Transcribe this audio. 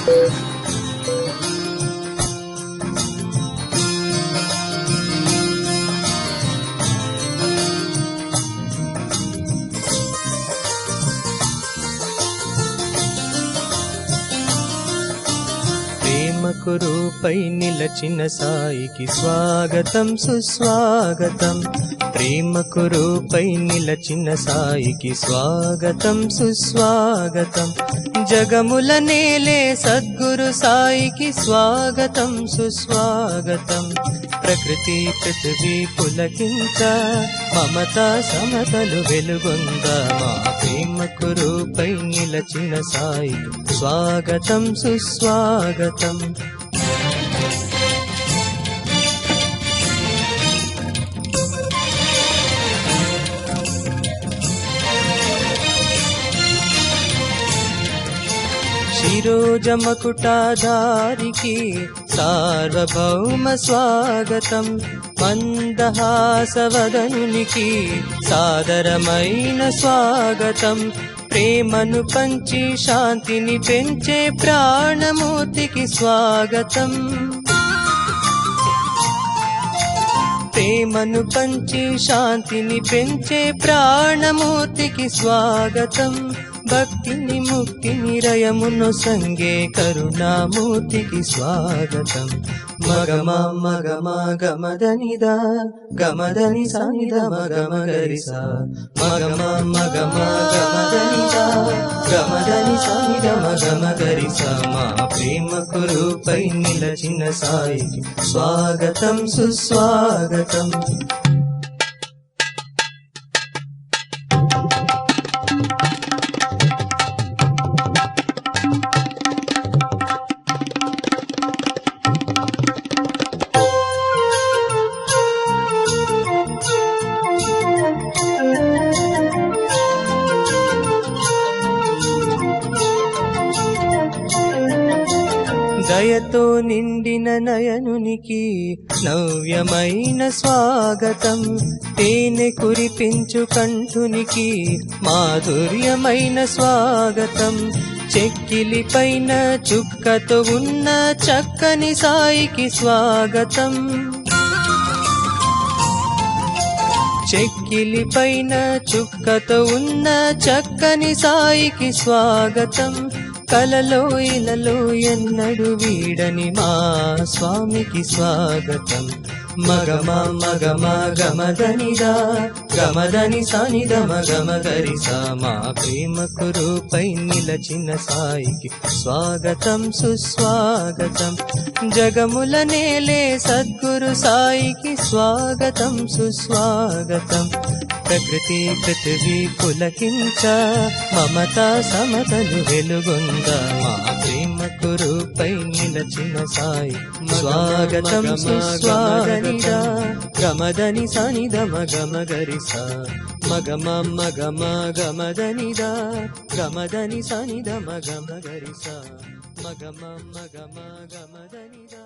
ప్రేమకు రూపై నిలచిన సాయికి స్వాగతం సుస్వాగతం. ప్రేమకు రూపై నిలచిన సాయికి స్వాగతం సుస్వాగతం. జగముల నేలే సద్గురు సాయికి స్వాగతం సుస్వాగతం. ప్రకృతి పృథివీ పులకించ మమతా సమతలు వెలుగొంద మా ప్రేమకు రూపై నిలచిన సాయికి స్వాగతం సుస్వాగతం. శిరోజమకుటాధారికి సార్వభౌమ స్వాగతం. మందహాసవదనునికి సాదరమైన స్వాగతం. ప్రేమను పంచి శాంతిని పెంచే ప్రాణమూర్తికి స్వాగతం. ప్రేమను పంచి శాంతిని పెంచే ప్రాణమూర్తికి స్వాగతం. భక్తిని ముక్తిని రయమును సంగే కరుణామూర్తికి స్వాగతం. మగమ మగమ గమదనిద గమదని సనిద మగమగరిస. మగమ మగమ గమదనిద గమదని సనిద మగమగరిస. మా ప్రేమకు రూపై నిలచిన సాయికి స్వాగతం సుస్వాగతం. దయతో నిండిన నయనునికి నవ్యమైన స్వాగతం. తేనె కురిపించు కంఠునికి మాధుర్యమైన స్వాగతం. చెక్కిలి పైన చుక్కతో ఉన్న చక్కని సాయికి స్వాగతం. చెక్కిలి పైన చుక్కతో ఉన్న చక్కని సాయికి స్వాగతం. కలలో ఇలలో ఎన్నడు వీడని మా స్వామికి స్వాగతం. మగమ మగమ గమదనిదా గమదని సనిద మగమగరిస. మా ప్రేమకు రూపై నిలచిన సాయికి స్వాగతం సుస్వాగతం. జగముల నేలే సద్గురు సాయికి స్వాగతం సుస్వాగతం. ప్రకృతి పృథివీ పులకించ మమతా సమతలు వెలుగొంద మా ప్రేమకు రూపై నిలచిన సాయి స్వాగతం సుస్వాగత. గమదని సనిద మగమగరిస. మగమ మగమ గమదనిద గమదని సనిద మగమగరిస. మగమ మగమ గమదనిద.